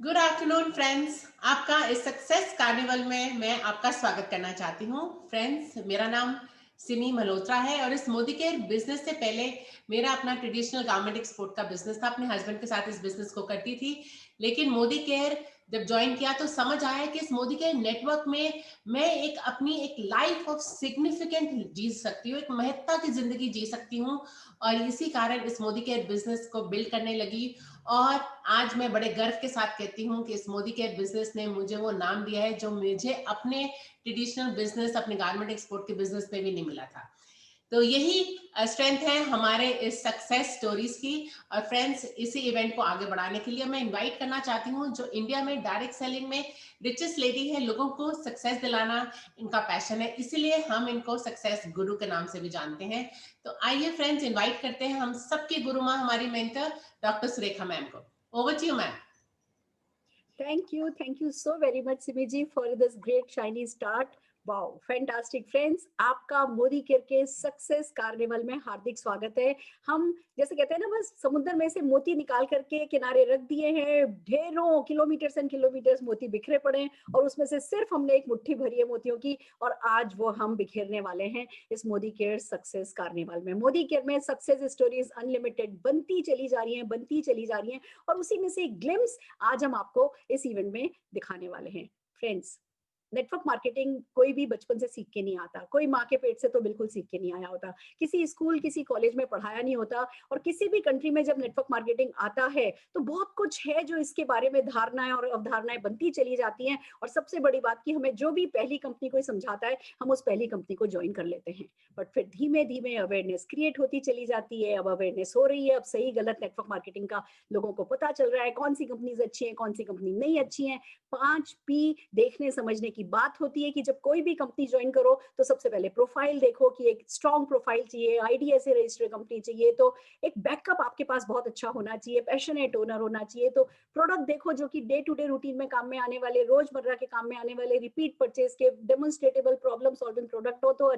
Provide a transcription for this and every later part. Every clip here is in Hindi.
Good afternoon friends. आपका इस सक्सेस कार्निवल में मैं आपका स्वागत करना चाहती हूँ। फ्रेंड्स, मेरा नाम सिमी मल्होत्रा है और इस मोदी केयर बिजनेस से पहले मेरा अपना ट्रेडिशनल गारमेंट एक्सपोर्ट का बिजनेस था। अपने हस्बैंड के साथ इस बिजनेस को करती थी, लेकिन मोदी केयर जब ज्वाइन किया तो समझ आया कि इस मोदी केयर नेटवर्क में मैं अपनी एक लाइफ ऑफ सिग्निफिकेंट जी सकती हूँ, एक महत्ता की जिंदगी जी सकती हूँ। और इसी कारण इस मोदी केयर बिजनेस को बिल्ड करने लगी। और आज मैं बड़े गर्व के साथ कहती हूँ कि इस मोदी केयर बिजनेस ने मुझे वो नाम दिया है जो मुझे अपने ट्रेडिशनल बिजनेस, अपने गारमेंट एक्सपोर्ट के बिजनेस में भी नहीं मिला था। तो यही स्ट्रेंथ है हमारे इस सक्सेस स्टोरीज की। और फ्रेंड्स, इसी इवेंट को आगे बढ़ाने के लिए मैं इनवाइट करना चाहती हूँ जो इंडिया में डायरेक्ट सेलिंग में रिचेस्ट लेडी है। लोगों को सक्सेस दिलाना इनका पैशन है, इसीलिए हम इनको सक्सेस गुरु के नाम से भी जानते हैं। तो आइए फ्रेंड्स, इनवाइट करते हैं हम सबकी गुरु माँ, हमारी मेंटर डॉक्टर सुरेखा मैम को। Over to you ma'am. Thank you so very much, Simiji, for this great shiny start. Wow, fantastic friends, आपका मोदी केयर के सक्सेस कार्निवल में हार्दिक स्वागत है। हम जैसे कहते हैं ना, बस समुद्र में से मोती निकाल करके किनारे रख दिए हैं। ढेरों किलोमीटर्स एंड किलोमीटर्स मोती बिखरे पड़े हैं और उसमें से सिर्फ हमने एक मुट्ठी भरी है मोतियों की, और आज वो हम बिखेरने वाले हैं इस मोदी केयर सक्सेस कार्निवल में। मोदी केयर में सक्सेस स्टोरीज अनलिमिटेड बनती चली जा रही हैं, बनती चली जा रही हैं, और उसी में से एक ग्लिम्स आज हम आपको इस इवेंट में दिखाने वाले हैं। फ्रेंड्स, नेटवर्क मार्केटिंग कोई भी बचपन से सीख के नहीं आता, कोई माँ के पेट से तो बिल्कुल सीख के नहीं आया होता, किसी स्कूल किसी कॉलेज में पढ़ाया नहीं होता। और किसी भी कंट्री में जब नेटवर्क मार्केटिंग आता है तो बहुत कुछ है जो इसके बारे में धारणाएं और अवधारणाएं बनती चली जाती हैं। और सबसे बड़ी बात कि हमें जो भी पहली कंपनी कोई समझाता है, हम उस पहली कंपनी को ज्वाइन कर लेते हैं। बट फिर धीमे धीमे अवेयरनेस क्रिएट होती चली जाती है। अब अवेयरनेस हो रही है, अब सही गलत नेटवर्क मार्केटिंग का लोगों को पता चल रहा है, कौन सी कंपनीज अच्छी है, कौन सी कंपनी नहीं अच्छी है। 5 P देखने समझने की बात होती है कि जब कोई भी कंपनी ज्वाइन करो तो सबसे पहले प्रोफाइल देखो कि एक स्ट्रॉन्ग प्रोफाइल चाहिए, आईडीए से रजिस्टर्ड कंपनी चाहिए, तो एक बैकअप आपके पास बहुत अच्छा होना चाहिए, पैशनेट ओनर होना चाहिए, तो प्रोडक्ट देखो जो कि डे टू डे रूटीन में काम में आने वाले, रोजमर्रा के काम में आने वाले, रिपीट परचेज के डेमोन्स्ट्रेटेबल प्रॉब्लम सॉल्विंग प्रोडक्ट हो, तो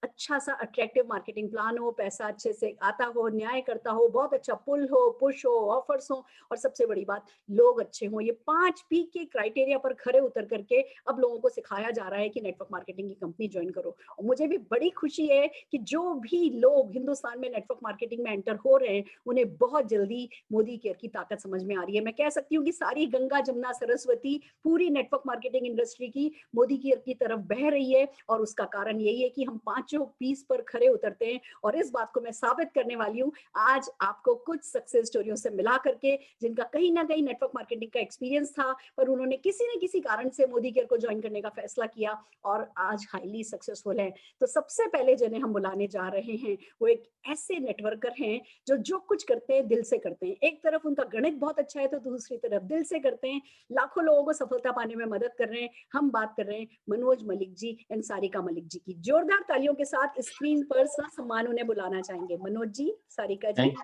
अच्छा सा अट्रैक्टिव मार्केटिंग प्लान हो, पैसा अच्छे से आता हो, न्याय करता हो, बहुत अच्छा पुल हो, पुश हो, ऑफर्स हो, और सबसे बड़ी बात, लोग अच्छे हों। ये 5 P के क्राइटेरिया पर खरे उतर करके अब लोगों को सिखाया जा रहा है कि नेटवर्क मार्केटिंग की कंपनी ज्वाइन करो। और मुझे भी बड़ी खुशी है कि जो भी लोग हिंदुस्तान में नेटवर्क मार्केटिंग में एंटर हो रहे हैं, उन्हें बहुत जल्दी मोदी केयर की ताकत समझ में आ रही है। मैं कह सकती हूँ कि सारी गंगा जमुना सरस्वती पूरी नेटवर्क मार्केटिंग इंडस्ट्री की मोदी केयर की तरफ बह रही है। और उसका कारण यही है कि हम 5 Ps पर खरे उतरते हैं, और इस बात को मैं साबित करने वाली हूँ आज आपको कुछ सक्सेस स्टोरियों से मिला करके, जिनका कहीं ना कहीं नेटवर्क मार्केटिंग का एक्सपीरियंस था, पर उन्होंने किसी न किसी कारण से मोदी केयर को ज्वाइन करने का फैसला किया और आज हाईली सक्सेसफुल है। तो सबसे पहले जिन्हें हम बुलाने जा रहे हैं वो एक ऐसे नेटवर्कर हैं जो जो कुछ करते हैं दिल से करते हैं। एक तरफ उनका गणित बहुत अच्छा है तो दूसरी तरफ दिल से करते हैं, लाखों लोगों को सफलता पाने में मदद कर रहे हैं। हम बात कर रहे हैं मनोज मलिक जी एंड सारिका मलिक जी की। जोरदार तालियों के साथ स्क्रीन पर ससम्मान उन्हें बुलाना चाहेंगे। Manoj ji, Sarika ji. Thank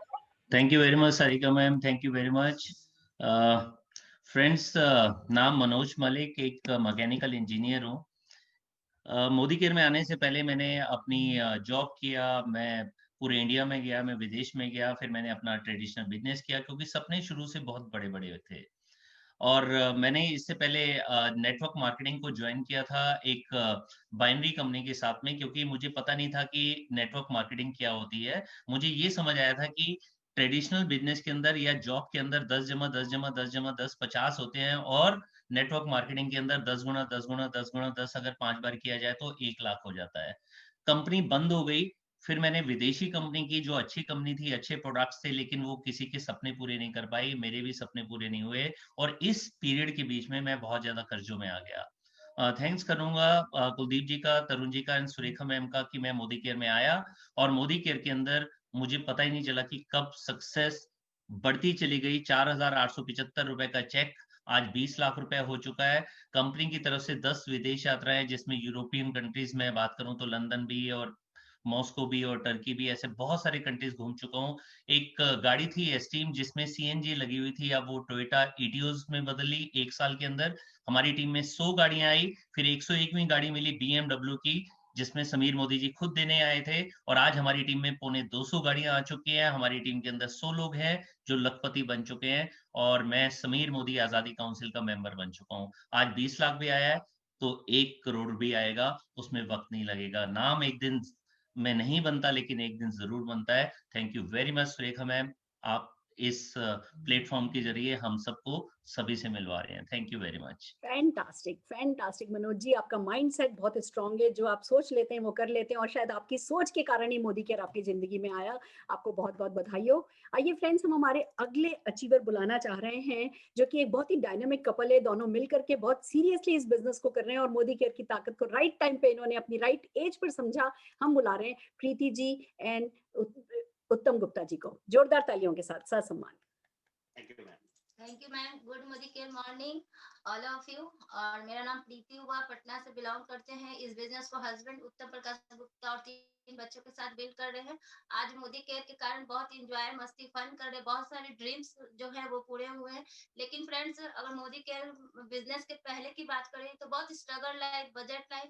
thank you very much Sarika ma'am, thank you very much. Friends, नाम मनोज मलिक, एक मैकेनिकल इंजीनियर हूँ। मोदी केयर में आने से पहले मैंने अपनी जॉब किया। मैं पूरे इंडिया में गया, मैं विदेश में गया, फिर मैंने अपना ट्रेडिशनल बिजनेस किया क्योंकि सपने शुरू से बहुत बड़े बड़े थे। और मैंने इससे पहले नेटवर्क मार्केटिंग को ज्वाइन किया था एक बाइनरी कंपनी के साथ में, क्योंकि मुझे पता नहीं था कि नेटवर्क मार्केटिंग क्या होती है। मुझे ये समझ आया था कि ट्रेडिशनल बिजनेस के अंदर या जॉब के अंदर 10 जमा 10 जमा 10 जमा 10 50 होते हैं, और नेटवर्क मार्केटिंग के अंदर 10 गुना 10 गुना 10 गुना 10 अगर 5 बार किया जाए तो 1 लाख हो जाता है। कंपनी बंद हो गई। फिर मैंने विदेशी कंपनी की, जो अच्छी कंपनी थी, अच्छे प्रोडक्ट्स थे, लेकिन वो किसी के सपने पूरे नहीं कर पाई, मेरे भी सपने पूरे नहीं हुए। और इस पीरियड के बीच में मैं बहुत ज्यादा कर्जों में आ गया। थैंक्स करूंगा कुलदीप जी का, तरुण जी का एंड सुरेखा मैम का कि मैं मोदी केयर में आया। और मोदी केयर के अंदर मुझे पता ही नहीं चला कि कब सक्सेस बढ़ती चली गई। 4,875 रुपए का चेक आज 20 लाख रुपए हो चुका है। कंपनी की तरफ से 10 विदेश यात्राएं, जिसमें यूरोपियन कंट्रीज में बात करूं तो लंदन भी और मॉस्को भी और टर्की भी, ऐसे बहुत सारे कंट्रीज घूम चुका हूँ। एक गाड़ी थी एस्टीम जिसमें सीएनजी लगी हुई थी, अब वो टोयोटा ईटियोज में बदली। 1 साल के अंदर हमारी टीम में 100 गाड़ियां आई, फिर 101वीं गाड़ी मिली बीएमडब्ल्यू की, जिसमें समीर मोदी जी खुद देने आए थे, और आज हमारी टीम में पौने 200 गाड़ियां आ चुकी हैं। हमारी टीम के अंदर 100 लोग हैं जो लखपति बन चुके हैं, और मैं समीर मोदी आजादी काउंसिल का मेंबर बन चुका हूँ। आज 20 लाख भी आया है तो 1 करोड़ भी आएगा, उसमें वक्त नहीं लगेगा। नाम एक दिन में नहीं बनता, लेकिन एक दिन जरूर बनता है। Thank you very much Surekha ma'am, आप इस प्लेटफॉर्म के जरिए हम सबको सभी से मिलवा रहे हैं। Thank you very much. Fantastic fantastic Manoj ji, आपका माइंडसेट बहुत स्ट्रांग है। जो आप सोच लेते हैं वो कर लेते हैं, और शायद आपकी सोच के कारण ही मोदी केयर आपकी जिंदगी में आया। आपको बहुत बहुत बधाई हो। आइए फ्रेंड्स, हम हमारे अगले अचीवर बुलाना चाह रहे हैं, जो कि एक बहुत ही डायनामिक कपल है। दोनों मिलकर के बहुत सीरियसली इस बिजनेस को कर रहे हैं, और मोदी केयर की ताकत को राइट टाइम पे इन्होंने अपनी राइट एज पर समझा। हम बुला रहे हैं प्रीति जी एंड उत्तम गुप्ता जी को। जोरदार तालियों के साथ ससम्मान। Thank you ma'am. Good Modi care morning all of you. और मेरा नाम प्रीति हुआ, पटना से बिलोंग करते हैं। इस बिजनेस को हस्बैंड उत्तम प्रकाश गुप्ता और 3 बच्चों के साथ बिल्ड कर रहे हैं। आज मोदी केयर के कारण बहुत इंजॉय, मस्ती, फन कर रहे, बहुत सारे ड्रीम्स जो है वो पूरे हुए हैं। लेकिन फ्रेंड्स, अगर मोदी केयर बिजनेस के पहले की बात करें तो बहुत स्ट्रगल लाइफ, बजट लाइफ,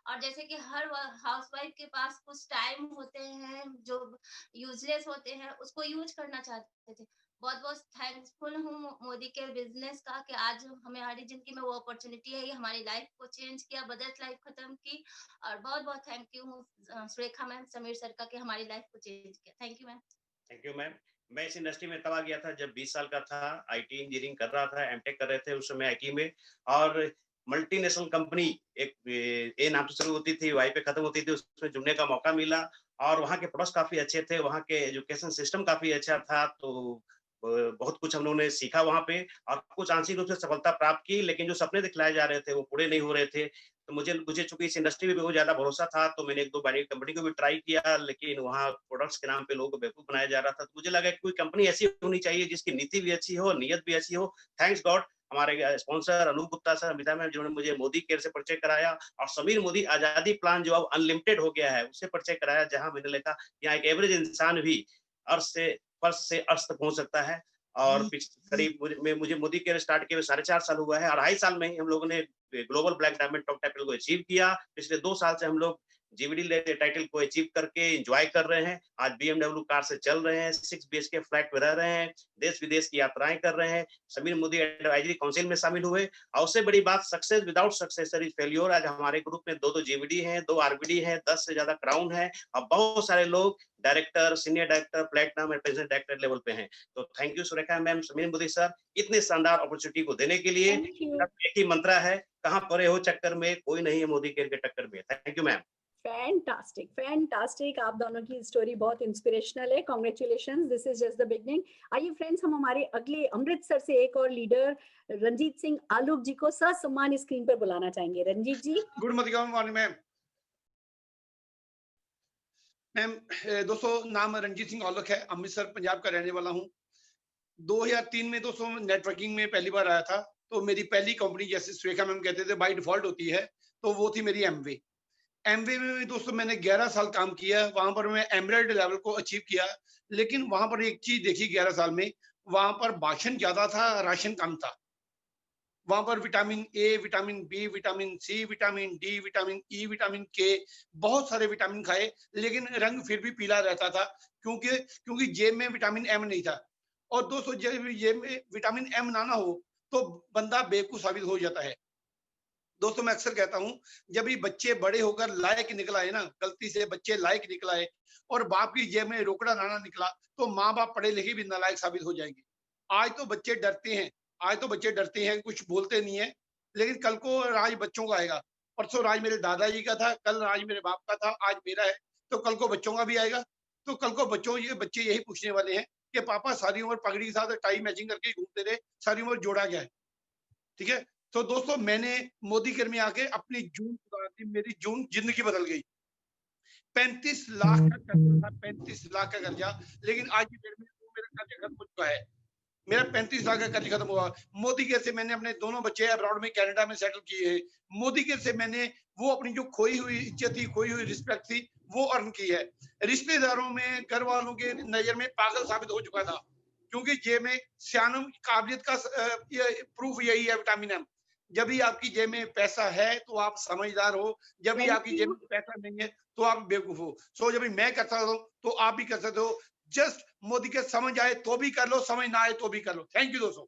और जैसे कि हर हाउसवाइफ के पास कुछ टाइम होते हैं जो यूजलेस होते हैं, उसको यूज करना चाहते थे। बहुत बहुत थैंकफुल हूँ मोदी के बिजनेस का कि आज हमें हमारी जिंदगी में वो अपॉर्चुनिटी है। ये हमारी लाइफ को चेंज किया, बजट लाइफ खत्म की। और बहुत बहुत थैंक यू हूँ सुरेखा मैम, समीर सर का, कि हमारी लाइफ को चेंज किया। Thank you ma'am. Thank you ma'am. मैं इस इंडस्ट्री में तब आ गया था जब 20 साल का था। आईटी इंजीनियरिंग कर रहा था, एमटेक कर रहे थे उस समय आईटी में। और मल्टीनेशनल कंपनी एक ए नाम से शुरू होती थी, वाई पे खत्म होती थी, उसमें जुड़ने का मौका मिला। और वहाँ के प्रोडक्ट्स काफी अच्छे थे, वहाँ के एजुकेशन सिस्टम काफी अच्छा था। तो बहुत कुछ हम लोगों ने सीखा वहाँ पे, और कुछ आंशिक रूप से सफलता प्राप्त की। लेकिन जो सपने दिखलाए जा रहे थे वो पूरे नहीं हो रहे थे। तो मुझे चूंकि इस इंडस्ट्री में बहुत ज्यादा भरोसा था, तो मैंने 1-2 बड़ी कंपनी को भी ट्राई किया, लेकिन वहाँ प्रोडक्ट्स के नाम पे लोगों को बेवकूफ बनाया जा रहा था। तो मुझे लगा कोई कंपनी ऐसी होनी चाहिए जिसकी नीति भी अच्छी हो, नीयत भी अच्छी हो। थैंक्स गॉड, हमारे sponsor Anoop Gupta sir, Amita ma'am, जिन्होंने मुझे मोदी केयर से परिचय कराया, और समीर मोदी आजादी प्लान जो अब अनलिमिटेड हो गया है उससे परिचय कराया, जहां मैंने लिखा यहाँ एक एवरेज इंसान भी फर्श से अर्श तक पहुंच सकता है। और करीब मुझे मोदी केयर स्टार्ट किए 4.5 साल हुआ है, और 2.5 साल में ही हम लोगों ने global black diamond top title को अचीव किया। पिछले 2 साल से हम लोग जीवीडी टाइटल को अचीव करके एंजॉय कर रहे हैं। आज BMW कार से चल रहे हैं, 6 BHK फ्लैट में रह रहे हैं, देश विदेश की यात्राएं कर रहे हैं, समीर मोदी एडवाइजरी काउंसिल में शामिल हुए। और उससे बड़ी बात, success without successor is failure. आज हमारे ग्रुप में 2 जीवीडी हैं, 2 RBD हैं, 10 से ज्यादा क्राउन है, और बहुत सारे लोग डायरेक्टर, सीनियर डायरेक्टर, प्लेटिनम और प्रेसिडेंट डायरेक्टर लेवल पे हैं। तो thank you Surekha ma'am, Sameer Modi sir, इतने शानदार अपॉर्चुनिटी को देने के लिए। एक ही मंत्रा है, कहाँ परे हो चक्कर में, कोई नहीं है मोदी केयर के टक्कर में। Thank you ma'am. Fantastic fantastic, आप दोनों की स्टोरी बहुत इंस्पिरेशनल है। Congratulations, this is just the beginning. आइए फ्रेंड्स, हम हमारे अगले अमृतसर से एक और लीडर रंजीत सिंह आलोक जी को ससम्मान स्क्रीन पर बुलाना चाहेंगे। Ranjit ji. Good morning ma'am. दोस्तों, नाम रंजीत सिंह औलख है, अमृतसर पंजाब का रहने वाला हूँ। 2003 में दोस्तों नेटवर्किंग में पहली बार आया था। तो मेरी पहली कंपनी, जैसे सुरेखा मैम कहते थे, बाय डिफॉल्ट होती है, तो वो थी मेरी एमवे में दोस्तों मैंने 11 साल काम किया। वहां पर मैं एमरेल्ड लेवल को अचीव किया। लेकिन वहां पर एक चीज देखी 11 साल में, वहां पर भाषण ज्यादा था, राशन कम था। वहां पर vitamin A, vitamin B, vitamin C, vitamin D, vitamin E, vitamin K, बहुत सारे विटामिन खाए, लेकिन रंग फिर भी पीला रहता था, क्योंकि जेब में विटामिन एम नहीं था। और दोस्तों, जब जेब में विटामिन एम ना हो तो बंदा बेवकूफ साबित हो जाता है। दोस्तों, मैं अक्सर कहता हूं, जब भी बच्चे बड़े होकर लायक निकल आए ना, गलती से बच्चे लायक निकल आए और बाप की जेब में रोकड़ा नाना निकला, तो माँ बाप पढ़े लिखे भी नालायक साबित हो जाएंगे। आज तो बच्चे डरते हैं, कुछ बोलते नहीं है, लेकिन कल को राज बच्चों का आएगा। परसों राज मेरे दादाजी का था, कल राज मेरे बाप का था, आज मेरा है, तो कल को बच्चों का भी आएगा। तो कल को बच्चे यही पूछने वाले हैं कि पापा सारी उम्र पगड़ी के साथ टाई मैचिंग करके घूमते रहे, सारी उम्र जोड़ा गया है। ठीक है। तो दोस्तों, मैंने मोदी केयर में आके अपनी जून सुधार दी, मेरी जून जिंदगी बदल गई। 35 लाख का कर्जा था, 35 लाख का कर्जा, लेकिन आज की डेट में मेरा कर्जा खत्म हो चुका है। मेरा 35 लाख का कर्ज खत्म हुआ। मोदी केयर से मैंने अपने दोनों बच्चे अब्रॉड में कनाडा में सेटल किए हैं। मोदी केयर से मैंने वो अपनी जो खोई हुई इज्जत थी, खोई हुई रिस्पेक्ट थी, वो अर्न की है। रिश्तेदारों में, घर वालों के नजर में पागल साबित हो चुका था, क्योंकि ये में सियानम काबिलियत का प्रूफ यही है, विटामिन एम। जब भी आपकी जेब में पैसा है तो आप समझदार हो, जब भी Thank आपकी जेब you. में पैसा नहीं है तो आप बेवकूफ हो। सो जब भी मैं कर सकता हूँ तो आप भी कर सकते हो। जस्ट मोदी के समझ आए तो भी कर लो, समझ ना आए तो भी कर लो। थैंक यू दोस्तों।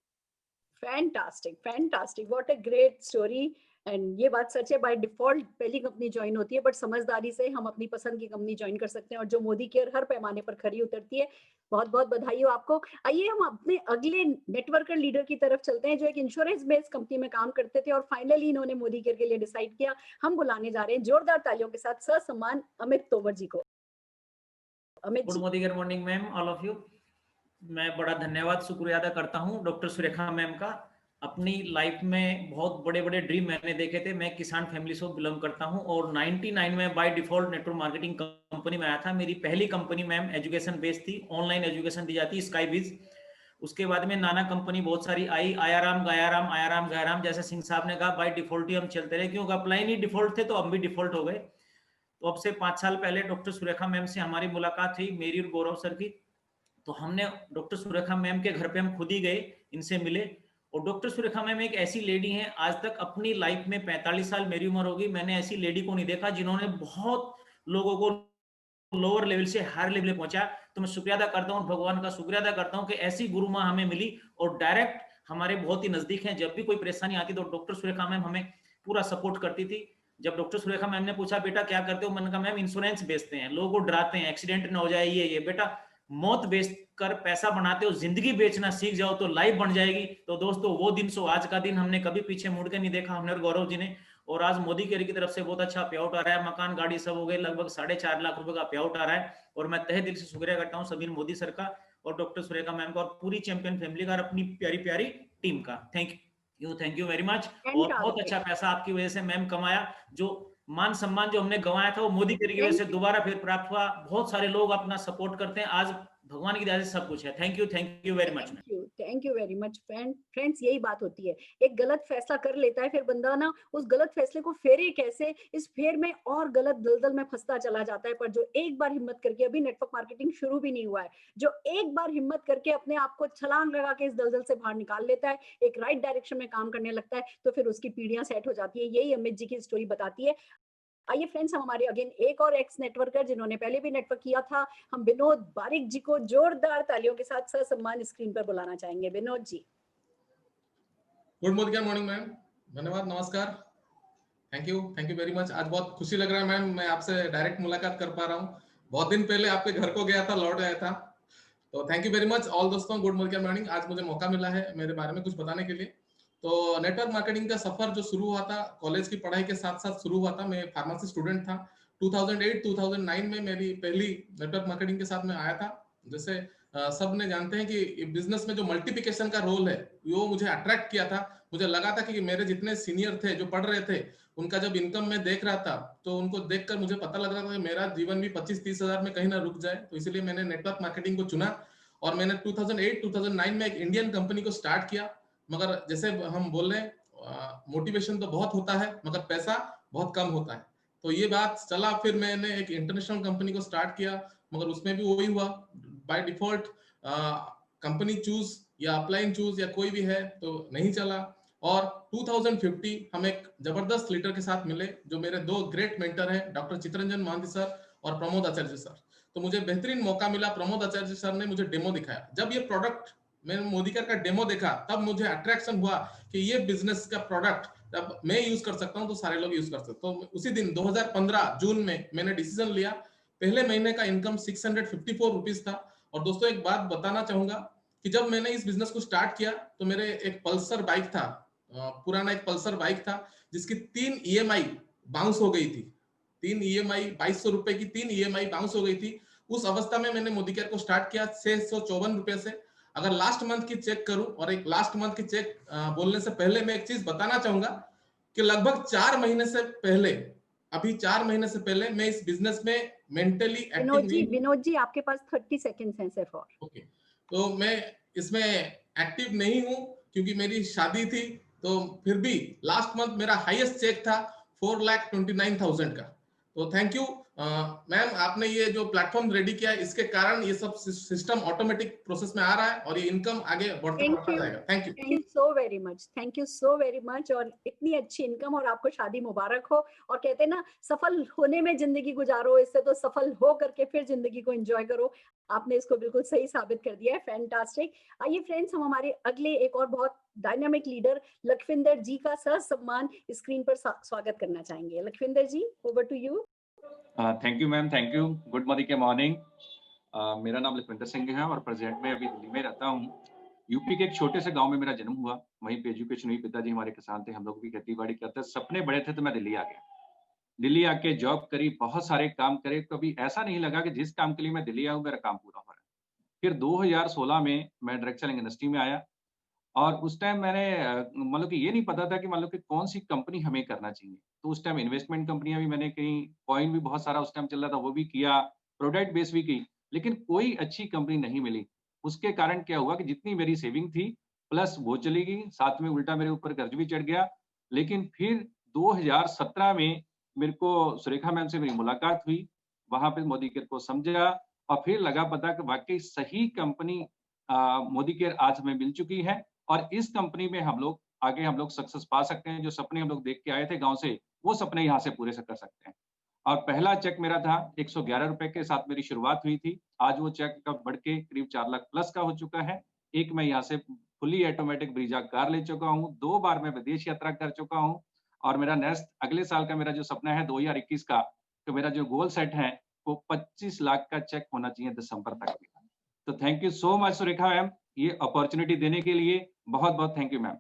Fantastic, fantastic, what a great story. And ये बात सच है, बाय डिफॉल्ट पहली कंपनी ज्वाइन होती है, बट समझदारी से हम अपनी पसंद की कंपनी ज्वाइन कर सकते हैं, और जो मोदी केयर हर पैमाने पर खरी उतरती है। बहुत बहुत बधाई हो आपको। आइए हम अपने अगले नेटवर्कर लीडर की तरफ चलते हैं, जो एक इंश्योरेंस बेस्ड कंपनी में काम करते थे और फाइनली इन्होंने मोदी केयर के लिए डिसाइड किया। हम बुलाने जा रहे हैं जोरदार तालियों के साथ ससम्मान अमित तोमर जी को। Amit good ji. Morning, morning ma'am, all of you. मैं बड़ा धन्यवाद शुक्रिया अदा करता हूं डॉक्टर सुरेखा मैम का। अपनी लाइफ में बहुत बड़े बड़े ड्रीम मैंने देखे थे। मैं किसान फैमिली से बिलोंग करता हूं और 99 में by default network marketing company में आया था। मेरी पहली कंपनी मैम एजुकेशन बेस्ड थी, ऑनलाइन एजुकेशन दी जाती, स्काईविज। उसके बाद में नाना कंपनी बहुत सारी आई, आयाराम गयाराम, आयाराम गयाराम, जैसे सिंह साहब ने कहा बाय डिफॉल्ट ही हम चलते रहे, क्योंकि अपलाइन ही डिफॉल्ट थे तो हम भी डिफॉल्ट हो गए। तो अब से 5 साल पहले डॉक्टर सुरेखा मैम से हमारी मुलाकात हुई, मेरी और गौरव सर की। तो हमने डॉक्टर सुरेखा मैम के घर पे हम खुद ही गए, इनसे मिले। और डॉक्टर सुरेखा मैम एक ऐसी लेडी हैं, आज तक अपनी लाइफ में 45 साल मेरी उम्र होगी, मैंने ऐसी लेडी को नहीं देखा जिन्होंने बहुत लोगों को लोअर लेवल से हायर लेवल पे पहुंचा। तो मैं शुक्रिया अदा करता हूँ, भगवान का शुक्रिया अदा करता हूँ कि ऐसी गुरु माँ हमें मिली और डायरेक्ट हमारे बहुत ही नजदीक हैं। जब भी कोई परेशानी आती तो डॉक्टर सुरेखा मैम हमें पूरा सपोर्ट करती थी। जब डॉक्टर सुरेखा मैम ने पूछा बेटा क्या करते हो, मैंने कहा मैम इंश्योरेंस बेचते हैं, लोगों को डराते हैं एक्सीडेंट ना हो जाए, ये बेटा मौत बेच कर पैसा बनाते हो, जिंदगी बेचना सीख जाओ तो लाइफ बन जाएगी। तो दोस्तों वो दिन सो आज का दिन, हमने कभी पीछे मुड़ के नहीं देखा, हमने और गौरव जी ने। और आज मोदी केयर की तरफ से बहुत अच्छा पे आउट आ रहा है, मकान गाड़ी सब हो गए, लगभग 4.5 लाख रुपए का पे आउट आ रहा है। और मैं तहे दिल से शुक्रिया करता हूँ समीर मोदी सर का और डॉक्टर सुरेखा मैम का और पूरी चैंपियन फैमिली का और अपनी प्यारी प्यारी टीम का। Thank you very much. और बहुत अच्छा पैसा आपकी वजह से मैम कमाया। जो मान सम्मान जो हमने गंवाया था वो मोदी केयर की वजह से दोबारा फिर प्राप्त हुआ। बहुत सारे लोग अपना सपोर्ट करते हैं, आज भगवान की दया से सब कुछ है। Thank you very much. Thank you very much friends. यही बात होती है, एक गलत फैसला कर लेता है, फिर बंदा ना उस गलत फैसले को फेरे कैसे, इस फेर में और गलत दलदल में फंसता चला जाता है। पर जो एक बार हिम्मत करके, अभी नेटवर्क मार्केटिंग शुरू भी नहीं हुआ है, जो एक बार हिम्मत करके अपने आप को छलांग लगा के इस दलदल से बाहर निकाल लेता है, एक राइट डायरेक्शन में काम करने लगता है, तो फिर उसकी पीढ़ियां सेट हो जाती है। यही अमित जी की स्टोरी बताती है। आइए फ्रेंड्स, हम हमारे अगेन एक और एक्स नेटवर्कर जिन्होंने पहले भी नेटवर्क किया था, हम विनोद बारिक जी को जोरदार तालियों के साथ ससम्मान स्क्रीन पर बुलाना चाहेंगे। Vinod ji. Good morning ma'am, धन्यवाद, नमस्कार, थैंक यू वेरी मच। आज बहुत खुशी लग रहा है मैम, मैं आपसे डायरेक्ट मुलाकात कर पा रहा हूँ। बहुत दिन पहले आपके घर को गया था, लौट आया था, तो thank you very much all दोस्तों। Good morning. आज मुझे मौका मिला है मेरे बारे में कुछ बताने के लिए। तो नेटवर्क मार्केटिंग का सफर जो शुरू हुआ था कॉलेज की पढ़ाई के साथ साथ शुरू हुआ था। मैं फार्मेसी स्टूडेंट था। 2008-2009 में मेरी पहली नेटवर्क मार्केटिंग के साथ में आया था। जैसे सब ने जानते हैं कि बिजनेस में जो मल्टीप्लिकेशन का रोल है वो मुझे अट्रैक्ट किया था। मुझे लगा था कि मेरे जितने सीनियर थे जो पढ़ रहे थे, उनका जब इनकम में देख रहा था तो उनको देखकर मुझे पता लग रहा था कि मेरा जीवन भी 25-30 हजार में कहीं ना रुक जाए। तो इसलिए मैंने नेटवर्क मार्केटिंग को चुना और मैंने 2008-2009 में एक इंडियन कंपनी को स्टार्ट किया। मगर जैसे हम बोल रहे हैं, मोटिवेशन तो बहुत होता है मगर पैसा बहुत कम होता है। तो ये बात चला, फिर मैंने एक इंटरनेशनल कंपनी को स्टार्ट किया, मगर उसमें भी वही हुआ, बाय डिफॉल्ट कंपनी चूज या अपलाइन चूज या कोई भी है तो नहीं चला। और 2050 हम एक जबरदस्त लीडर के साथ मिले जो मेरे दो ग्रेट मेंटर हैं, डॉक्टर चितरंजन महांती सर और प्रमोद आचार्य सर। तो मुझे बेहतरीन मौका मिला, प्रमोद आचार्य सर ने मुझे डेमो दिखाया। जब ये प्रोडक्ट मैंने मोदी केयर का डेमो देखा तब मुझे अट्रैक्शन हुआ कि ये बिजनेस का प्रोडक्ट जब मैं यूज कर सकता हूं तो सारे लोग यूज कर सकते। तो उसी दिन 2015 जून में मैंने डिसीजन लिया। पहले महीने का इनकम 654 रुपीज था। और दोस्तों एक बात बताना चाहूंगा कि जब मैंने इस बिजनेस को स्टार्ट किया तो मेरे एक पल्सर बाइक था, पुराना एक पल्सर बाइक था जिसकी 3 EMI बाउंस हो गई थी। 3 EMI 2200 रुपए की 3 EMI बाउंस हो गई थी। उस अवस्था में मैंने मोदी केयर को स्टार्ट किया 654 रुपए से। अगर लास्ट मंथ की चेक करूं, और एक लास्ट मंथ की चेक बोलने से पहले मैं एक चीज बताना चाहूंगा कि लगभग 4 महीने से पहले, अभी 4 महीने से पहले मैं इस बिजनेस में मेंटली एक्टिव नहीं। विनोद जी आपके पास 30 सेकंड्स हैं सिर्फ और। ओके, तो मैं इसमें एक्टिव नहीं हूं क्योंकि मेरी शादी थी। तो फिर भी लास्ट मंथ मेरा हाईएस्ट चेक था 4,29,000 का। तो थैंक यू मैम आपने ये जो प्लेटफॉर्म रेडी किया है इसके कारण ये सब सिस्टम ऑटोमेटिक प्रोसेस में आ रहा है और ये इनकम आगे बढ़ता जाएगा। Thank you so very much, thank you so very much. और इतनी अच्छी इनकम और आपको शादी मुबारक हो। और कहते हैं ना, सफल होने में जिंदगी गुजारो, इससे तो सफल हो करके फिर जिंदगी को एंजॉय करो। आपने इसको बिल्कुल सही साबित कर दिया है। फैंटास्टिक। आइए फ्रेंड्स, हम हमारे अगले एक और बहुत डायनामिक लीडर लखविंदर जी का सह सम्मान स्क्रीन पर स्वागत करना चाहेंगे। Lakhwinder ji, over to you. Thank you ma'am, thank you. Good morning के मॉर्निंग। मेरा नाम लखविंदर सिंह है और प्रेजेंट में अभी दिल्ली में रहता हूँ। यूपी के एक छोटे से गांव में मेरा जन्म हुआ, वहीं पे एजुकेशन हुई। पिताजी हमारे किसान थे, हम लोग भी खेती बाड़ी करते। सपने बड़े थे तो मैं दिल्ली आ गया। दिल्ली आके जॉब करी, बहुत सारे काम करे, कभी ऐसा नहीं लगा कि जिस काम के लिए मैं दिल्ली आऊँ मेरा काम पूरा हो रहा है। फिर 2016 में मैं डायरेक्ट सेलिंग इंडस्ट्री में आया और उस टाइम मैंने मतलब कि ये नहीं पता था कि मतलब कि कौन सी कंपनी हमें करना चाहिए। तो उस टाइम इन्वेस्टमेंट कंपनियां भी मैंने कहीं, कॉइन भी बहुत सारा उस टाइम चल रहा था, वो भी किया, प्रोडक्ट बेस भी की, लेकिन कोई अच्छी कंपनी नहीं मिली। उसके कारण क्या हुआ कि जितनी मेरी सेविंग थी प्लस वो चली गई, साथ में उल्टा मेरे ऊपर कर्ज भी चढ़ गया। लेकिन फिर 2017 में मेरे को सुरेखा मैम से मेरी मुलाकात हुई, वहां पे मोदी केयर को समझा और फिर लगा पता कि वाकई सही कंपनी मोदी केयर आज हमें मिल चुकी है और इस कंपनी में हम लोग सक्सेस पा सकते हैं। जो सपने हम लोग देख के आए थे गांव से, वो सपने यहाँ से पूरे से कर सकते हैं। और पहला चेक मेरा था 111 रुपए के साथ मेरी शुरुआत हुई थी। आज वो चेक का बढ़ के करीब 4 लाख प्लस का हो चुका है। एक मैं यहाँ से फुली ऑटोमेटिक ब्रीजा कार ले चुका हूँ, 2 बार मैं विदेश यात्रा कर चुका हूँ और मेरा नेक्स्ट अगले साल का मेरा जो सपना है 2021 का, तो मेरा जो गोल सेट है वो 25 लाख का चेक होना चाहिए दिसंबर तक। तो thank you so much Surekha ma'am, ये अपॉर्चुनिटी देने के लिए बहुत बहुत thank you ma'am.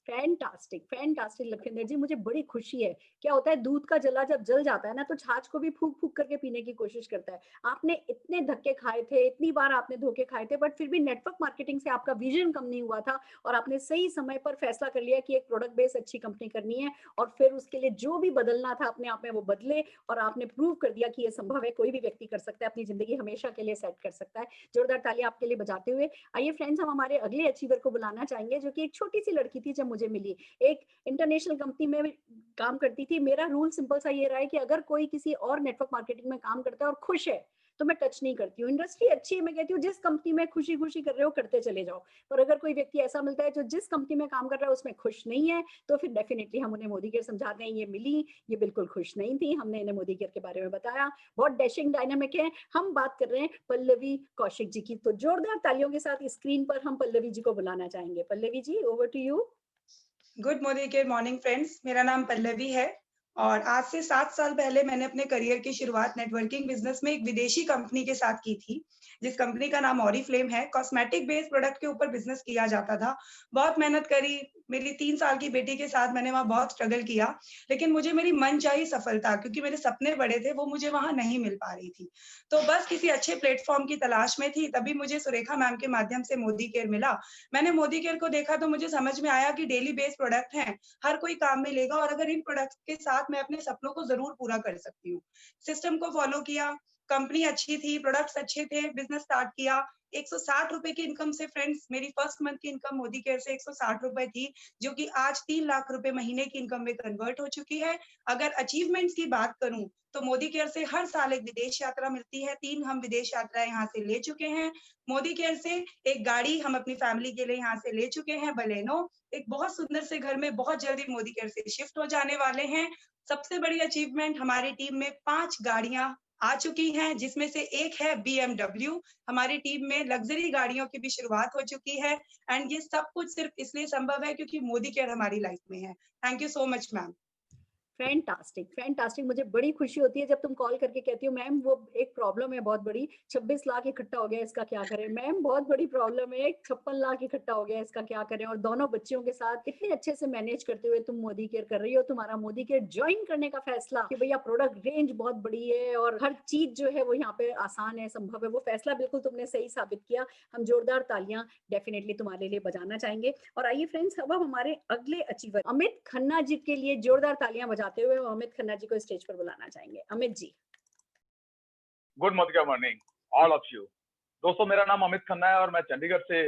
Fantastic, fantastic Lakhwinder ji, मुझे बड़ी खुशी है। क्या होता है, दूध का जला जब जल जाता है ना, तो छाछ को भी फूंक फूंक करके पीने की कोशिश करता है। आपने इतने धक्के खाए थे, इतनी बार आपने धोखे खाए थे, बट फिर भी नेटवर्क मार्केटिंग से आपका विजन कम नहीं हुआ था और आपने सही समय पर फैसला कर लिया कि एक प्रोडक्ट बेस्ड अच्छी कंपनी करनी है और फिर उसके लिए जो भी बदलना था अपने आप में वो बदले और आपने प्रूव कर दिया कि ये संभव है, कोई भी व्यक्ति कर सकता है, अपनी जिंदगी हमेशा के लिए सेट कर सकता है। जोरदार तालियां आपके लिए बजाते हुए। आइए फ्रेंड्स, हम हमारे अगले अचीवर को बुलाना चाहेंगे, जो कि एक छोटी सी लड़की थी जब मुझे मिली। एक इंटरनेशनल कंपनी में काम करती थी। मेरा रूल सिंपल सा ये रहा है कि अगर कोई किसी और नेटवर्क मार्केटिंग में काम करता है और खुश है तो मैं टच नहीं करती हूँ। इंडस्ट्री अच्छी है, मैं कहती हूँ जिस कंपनी में खुशी खुशी कर रहे हो करते चले जाओ। पर अगर कोई व्यक्ति ऐसा मिलता है जो जिस कंपनी में काम कर रहा है उसमें खुश नहीं है, तो फिर डेफिनेटली हम उन्हें मोदी केयर समझाते हैं। ये मिली, ये बिल्कुल खुश नहीं थी, हमने इन्हें मोदी केयर के बारे में बताया। बहुत डैशिंग डायनामिक है। हम बात कर रहे हैं पल्लवी कौशिक जी की। तो जोरदार तालियों के साथ स्क्रीन पर हम पल्लवी जी को बुलाना चाहेंगे। Pallavi ji, over to you. Good Modi care morning friends, मेरा नाम पल्लवी है और आज से 7 साल पहले मैंने अपने करियर की शुरुआत नेटवर्किंग बिजनेस में एक विदेशी कंपनी के साथ की थी, जिस कंपनी का नाम ऑरिफ्लेम है। कॉस्मेटिक बेस्ड प्रोडक्ट के ऊपर बिजनेस किया जाता था। बहुत मेहनत करी, मेरी 3 साल की बेटी के साथ मैंने वहाँ बहुत स्ट्रगल किया, लेकिन मुझे मेरी मनचाही सफलता, क्योंकि मेरे सपने बड़े थे, वो मुझे वहाँ नहीं मिल पा रही थी। तो बस किसी अच्छे प्लेटफॉर्म की तलाश में थी, तभी मुझे सुरेखा मैम के माध्यम से मोदी केयर मिला। मैंने मोदी केयर को देखा तो मुझे समझ में आया कि डेली बेस्ड प्रोडक्ट हैं, हर कोई काम में लेगा और अगर इन प्रोडक्ट्स के साथ मैं अपने सपनों को जरूर पूरा कर सकती हूँ। सिस्टम को फॉलो किया, कंपनी अच्छी थी, प्रोडक्ट्स अच्छे थे, बिजनेस स्टार्ट किया। 160 रुपए की इनकम से फ्रेंड्स, मेरी फर्स्ट मंथ की इनकम मोदी केयर से 160 रुपए थी, जो कि आज 3 लाख रुपए महीने की इनकम में कन्वर्ट हो चुकी है। अगर अचीवमेंट्स की बात करूं तो मोदी केयर से हर साल एक विदेश यात्रा मिलती है। 3 हम विदेश यात्राएं यहाँ से ले चुके हैं। मोदी केयर से एक गाड़ी हम अपनी फैमिली के लिए यहाँ से ले चुके हैं, बलेनो। एक बहुत सुंदर से घर में बहुत जल्दी मोदी केयर से शिफ्ट हो जाने वाले हैं। सबसे बड़ी अचीवमेंट, हमारी टीम में 5 गाड़ियां आ चुकी हैं, जिसमें से एक है BMW। हमारी टीम में लग्जरी गाड़ियों की भी शुरुआत हो चुकी है एंड ये सब कुछ सिर्फ इसलिए संभव है क्योंकि मोदी केयर हमारी लाइफ में है। Thank you so much ma'am. Fantastic, fantastic. मुझे बड़ी खुशी होती है जब तुम कॉल करके कहती हो मैम वो एक प्रॉब्लम है बहुत बड़ी, 26 लाख इकट्ठा हो गया, इसका क्या करें। मैम बहुत बड़ी प्रॉब्लम है, 56 लाख इकट्ठा हो गया, इसका क्या करें। और दोनों बच्चियों के साथ इतने अच्छे से मैनेज करते हुए तुम मोदी केयर कर रही हो। तुम्हारा मोदी केयर ज्वाइन करने का फैसला कि भैया प्रोडक्ट रेंज बहुत बड़ी है और हर चीज जो है वो यहाँ पे आसान है, संभव है, वो फैसला बिल्कुल तुमने सही साबित किया। हम जोरदार तालियां डेफिनेटली तुम्हारे लिए बजाना चाहेंगे। और आइए फ्रेंड्स, अब हमारे अगले अचीवर अमित खन्ना जी के लिए जोरदार तालियां बजाते हुए अमित खन्ना जी को स्टेज पर बुलाना चाहेंगे। Amit ji. Good morning all of you. दोस्तों, मेरा नाम अमित खन्ना है और मैं चंडीगढ़ से।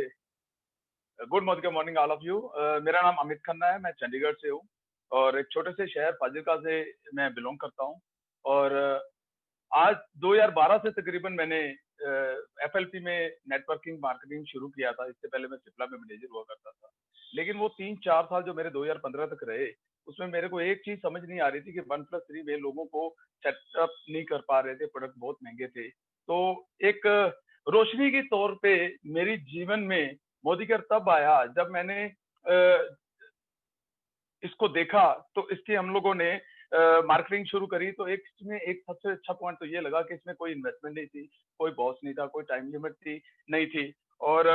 Good morning all of you. मेरा नाम अमित खन्ना है, मैं चंडीगढ़ से हूँ और एक छोटे से शहर फाजिलका से मैं बिलोंग करता हूँ। और आज 2012 से तकरीबन मैंने FLP में नेटवर्किंग मार्केटिंग शुरू किया था। इससे पहले मैं सिप्ला में मैनेजर हुआ करता था। लेकिन वो 3-4 साल जो मेरे 2015 तक रहे, उसमें मेरे को एक चीज समझ नहीं आ रही थी कि 1+3 वे लोगों को सेटअप नहीं कर पा रहे थे, प्रोडक्ट बहुत महंगे थे। तो एक रोशनी के तौर पे मेरी जीवन में मोदी केयर तब आया जब मैंने इसको देखा, तो इसकी हम लोगों ने मार्केटिंग शुरू करी। तो इसमें एक सबसे अच्छा पॉइंट तो ये लगा कि इसमें कोई इन्वेस्टमेंट नहीं थी, कोई बॉस नहीं था, कोई टाइम लिमिट नहीं थी। और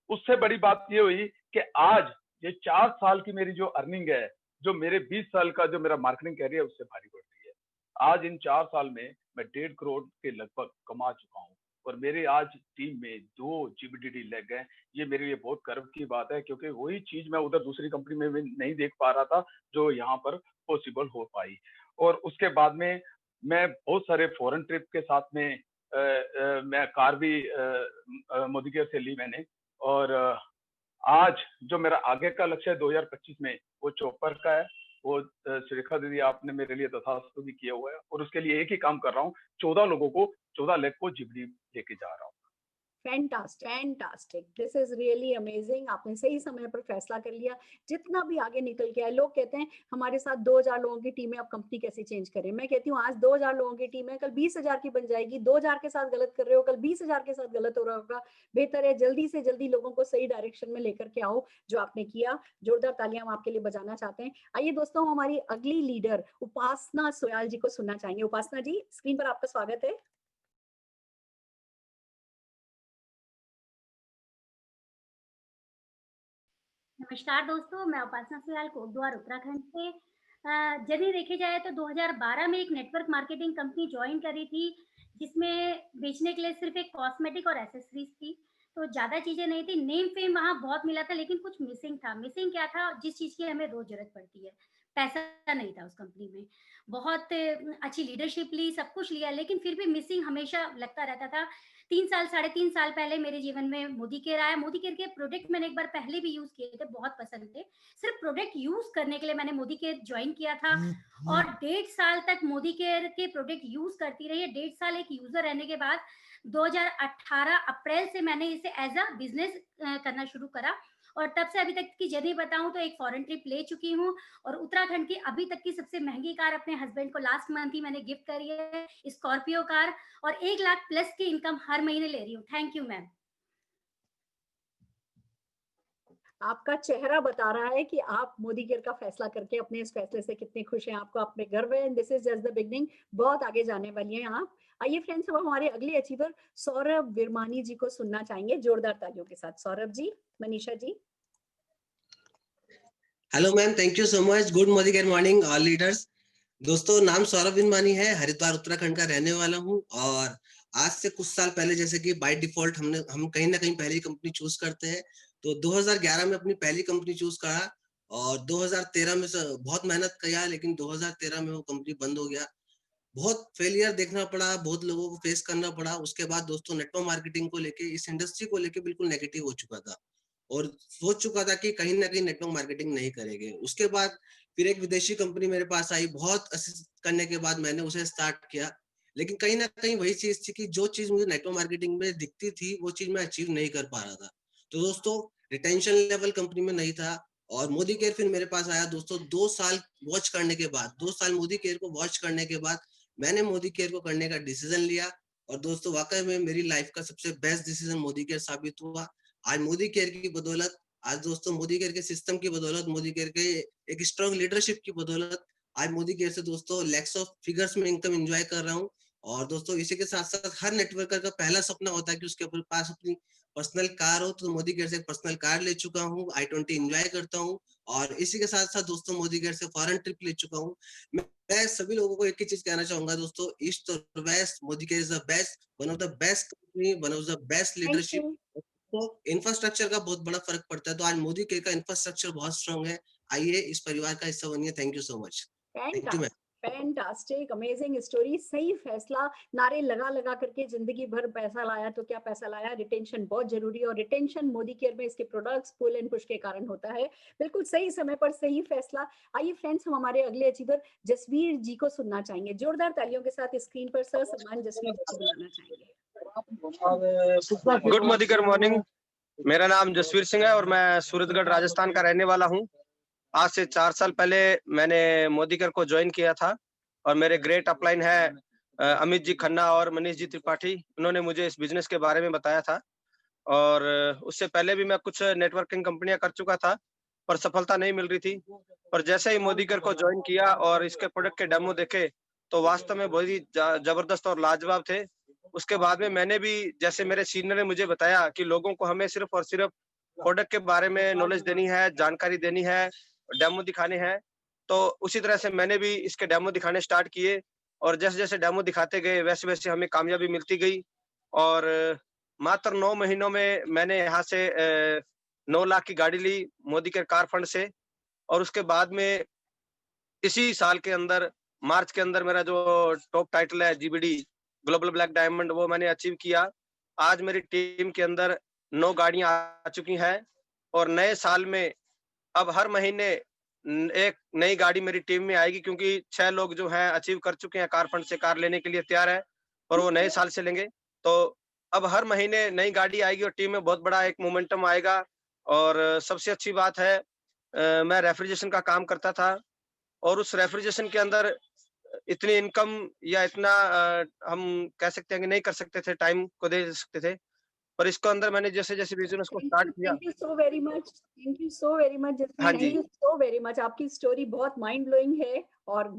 उससे बड़ी बात ये हुई कि आज ये 4 साल की मेरी जो अर्निंग है, जो मेरे 20 साल का जो मेरा मार्केटिंग कैरियर उससे भारी पड़ रही है। आज इन 4 साल में मैं 1.5 करोड़ के लगभग कमा चुका हूँ और मेरे आज टीम में 2 GBDD लग गए। ये मेरे लिए बहुत गर्व की बात है, क्योंकि वही चीज मैं उधर दूसरी कंपनी में भी नहीं देख पा रहा था जो यहाँ पर पॉसिबल हो पाई। और उसके बाद में मैं बहुत सारे फॉरेन ट्रिप के साथ में मैं कार भी मोदी केयर से ली मैंने। और आज जो मेरा आगे का लक्ष्य है 2025 में, वो चॉपर का है। वो सुरेखा दीदी आपने मेरे लिए तथास्तु भी किया हुआ है और उसके लिए एक ही काम कर रहा हूँ, 14 लोगों को 14 लाख को GBD लेके जा रहा हूँ। Fantastic, this is really amazing. आपने सही समय पर फैसला कर लिया, जितना भी आगे निकल के आए। लोग कहते हैं हमारे साथ 2000 लोगों की टीम है, अब कंपनी कैसे चेंज करें। मैं कहती हूँ आज 2000 लोगों की टीम है, कल 20,000 की बन जाएगी। 2000 के साथ गलत कर रहे हो, कल 20,000 के साथ गलत हो रहा होगा। बेहतर है जल्दी से जल्दी लोगों को सही डायरेक्शन में लेकर के आओ, जो आपने किया। जोरदार तालियां हम आपके लिए बजाना चाहते हैं। आइए दोस्तों, हमारी अगली लीडर उपासना सोयाल जी को सुनना चाहेंगे। उपासना जी, स्क्रीन पर आपका स्वागत है। नमस्कार दोस्तों, मैं उपासना सोयाल कोटद्वार उत्तराखंड से। यदि देखे जाए तो 2012 में एक नेटवर्क मार्केटिंग कंपनी ज्वाइन करी थी, जिसमें बेचने के लिए सिर्फ एक कॉस्मेटिक और एसेसरीज थी। तो ज़्यादा चीज़ें नहीं थी, नेम फेम वहाँ बहुत मिला था, लेकिन कुछ मिसिंग था। मिसिंग क्या था? जिस चीज़ की हमें रोज जरूरत पड़ती है, पैसा नहीं था उस कंपनी में। बहुत अच्छी लीडरशिप ली, सब कुछ लिया, लेकिन फिर भी मिसिंग हमेशा लगता रहता था। 3 साल, साढ़े 3 साल पहले मेरे जीवन में मोदी केयर आया। मोदी केयर के प्रोडक्ट मैंने एक बार पहले भी यूज़ किए थे, बहुत पसंद थे। सिर्फ प्रोडक्ट यूज़ करने के लिए मैंने मोदी केयर जॉइन किया था और 1.5 साल तक मोदी केयर के प्रोडक्ट यूज़ करती रही। 1.5 साल एक यूज़र रहने के बाद 2018 अप्रैल से मैंने इसे एज़ अ बिज़नेस करना शुरू करा और तब से अभी तक की जर्नी बताऊँ तो एक फॉरेन ट्रिप ले चुकी हूँ और उत्तराखंड की अभी तक की सबसे महँगी कार अपने हस्बैंड को लास्ट मंथ ही मैंने गिफ्ट करी है, स्कॉर्पियो कार, और 1 लाख प्लस की इनकम हर महीने ले रही हूँ। Thank you ma'am. आपका चेहरा बता रहा है कि आप मोदी केयर का फैसला करके अपने इस फैसले से कितने खुश हैं। आपको आप पे गर्व है। This is just the beginning. बहुत आगे जाने वाली हैं आप। आइए फ्रेंड्स, अब हमारे अगले अचीवर सौरभ विरमानी जी को सुनना चाहेंगे जोरदार तालियों के साथ। Saurabh ji, Manisha ji. Hello ma'am, thank you so much. Good Modi care morning all leaders. दोस्तों, नाम सौरभ विरमानी है, हरिद्वार उत्तराखंड का रहने वाला हूँ। और आज से कुछ साल पहले, जैसे कि बाय डिफॉल्ट हम कहीं ना कहीं पहली कंपनी चूज करते हैं, तो 2011 में अपनी पहली कंपनी चूज करा और 2013 में बहुत मेहनत किया, लेकिन 2013 में वो कंपनी बंद हो गया। बहुत फेलियर देखना पड़ा, बहुत लोगों को फेस करना पड़ा। उसके बाद दोस्तों, नेटवर्क मार्केटिंग को लेके, इस इंडस्ट्री को लेके बिल्कुल नेगेटिव हो चुका था और सोच चुका था कि कहीं ना कहीं नेटवर्क मार्केटिंग नहीं करेंगे। उसके बाद फिर एक विदेशी कंपनी मेरे पास आई, बहुत असिस्ट करने के बाद मैंने उसे स्टार्ट किया, लेकिन कहीं ना कहीं वही चीज थी कि जो चीज मुझे नेटवर्क मार्केटिंग में दिखती थी, वो चीज मैं अचीव नहीं कर पा रहा था। तो दोस्तों, रिटेंशन लेवल कंपनी में नहीं था और मोदी केयर फिर मेरे पास आया। दोस्तों, 2 साल वॉच करने के बाद, 2 साल मोदी केयर को वॉच करने के बाद मैंने मोदी केयर को करने का डिसीजन लिया और दोस्तों, वाकई में मेरी लाइफ का सबसे बेस्ट डिसीजन मोदी केयर साबित हुआ। आज मोदी केयर की बदौलत, आज दोस्तों मोदी केयर के सिस्टम की बदौलत, मोदी केयर के एक स्ट्रॉन्ग लीडरशिप की बदौलत आज मोदी केयर से दोस्तों लैक्स ऑफ फिगर्स में इनकम एंजॉय कर रहा हूँ। और दोस्तों, इसी के साथ साथ हर नेटवर्कर का पहला सपना होता है कि उसके पास अपनी पर्सनल कार हो, तो मोदी केयर से एक पर्सनल कार ले चुका हूँ, i20 एंजॉय करता हूँ। और इसी के साथ साथ दोस्तों, मोदी केयर से फॉरेन ट्रिप ले चुका हूँ। मैं सभी लोगों को एक ही चीज कहना चाहूंगा दोस्तों, ईस्ट और west, Modi care is the best, one of the best company, one of the best leadership. तो इंफ्रास्ट्रक्चर का बहुत बड़ा फर्क पड़ता है, तो आज मोदी केयर का इंफ्रास्ट्रक्चर बहुत स्ट्रांग है। आइए इस परिवार का हिस्सा बनिए। Thank you so much. Thank you ma'am. Fantastic, amazing story. सही फैसला, नारे लगा लगा करके जिंदगी भर पैसा लाया तो क्या पैसा लाया। रिटेंशन बहुत जरूरी है और रिटेंशन मोदी केयर में इसके प्रोडक्ट्स पुल एंड पुश के कारण होता है। बिल्कुल सही समय पर सही फैसला। आइए फ्रेंड्स, हम हमारे अगले अचीवर जसवीर जी को सुनना चाहेंगे। जोरदार तालियों के साथ स्क्रीन पर सर सम्मान जसवीर जी को बुलाना चाहेंगे। Good Modi care morning. मेरा नाम जसवीर सिंह है और मैं सूरतगढ़ राजस्थान का रहने वाला हूं। आज से 4 साल पहले मैंने मोदीकर को ज्वाइन किया था और मेरे ग्रेट अपलाइन है अमित जी खन्ना और मनीष जी त्रिपाठी। उन्होंने मुझे इस बिजनेस के बारे में बताया था और उससे पहले भी मैं कुछ नेटवर्किंग कंपनियां कर चुका था पर सफलता नहीं मिल रही थी। पर जैसे ही मोदीकर को ज्वाइन किया और इसके प्रोडक्ट के डेमो देखे तो वास्तव में बहुत ही जबरदस्त और लाजवाब थे। उसके बाद में मैंने भी, जैसे मेरे सीनियर ने मुझे बताया कि लोगों को हमें सिर्फ और सिर्फ प्रोडक्ट के बारे में नॉलेज देनी है, जानकारी देनी है, डेमो दिखाने हैं, तो उसी तरह से मैंने भी इसके डेमो दिखाने स्टार्ट किए और जैसे जैसे डेमो दिखाते गए वैसे वैसे हमें कामयाबी मिलती गई और मात्र 9 महीनों में मैंने यहाँ से 9 लाख की गाड़ी ली मोदी के कार फंड से और उसके बाद में इसी साल के अंदर मार्च के अंदर मेरा जो टॉप टाइटल है जीबीडी ग्लोबल ब्लैक डायमंड वो मैंने अचीव किया। आज मेरी टीम के अंदर 9 गाड़ियां आ चुकी हैं और नए साल में अब हर महीने एक नई गाड़ी मेरी टीम में आएगी क्योंकि 6 लोग जो हैं अचीव कर चुके हैं, कार फंड से कार लेने के लिए तैयार है और वो नए साल से लेंगे। तो अब हर महीने नई गाड़ी आएगी और टीम में बहुत बड़ा एक मोमेंटम आएगा। और सबसे अच्छी बात है मैं रेफ्रिजरेशन का काम करता था और उस रेफ्रिजरेशन के अंदर इतनी इनकम या इतना हम कह सकते हैं कि नहीं कर सकते थे, टाइम को दे सकते थे, पर इसको अंदर मैंने जैसे जैसे बिजनेस को स्टार्ट किया। Thank you so very much, thank you so very much Jasvir, हाँ thank ji. You so very much. आपकी स्टोरी बहुत माइंड ब्लोइंग है और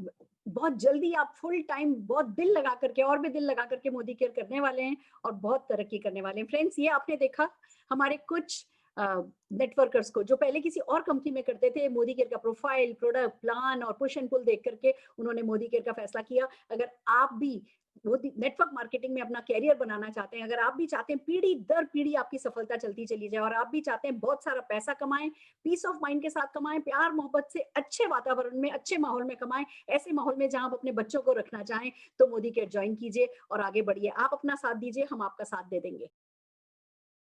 बहुत जल्दी आप फुल टाइम बहुत दिल लगा करके और भी दिल लगा करके मोदी केयर करने वाले हैं और बहुत तरक्की करने वाले हैं। फ्रेंड्स, ये आपने देखा हमारे कुछ नेटवर्कर्स को जो पहले किसी और कंपनी में करते थे, मोदी केयर का प्रोफाइल, प्रोडक्ट, प्लान और पुश एंड पुल देख करके उन्होंने मोदी केयर का फैसला किया। अगर आप भी नेटवर्क मार्केटिंग में अपना कैरियर बनाना चाहते हैं, अगर आप भी चाहते हैं पीढ़ी दर पीढ़ी आपकी सफलता चलती चली जाए और आप भी चाहते हैं बहुत सारा पैसा कमाएं, पीस ऑफ माइंड के साथ कमाएं, प्यार मोहब्बत से अच्छे वातावरण में, अच्छे माहौल में कमाएं, ऐसे माहौल में जहां आप अपने बच्चों को रखना चाहें, तो मोदी केयर ज्वाइन कीजिए और आगे बढ़िए। आप अपना साथ दीजिए, हम आपका साथ दे देंगे।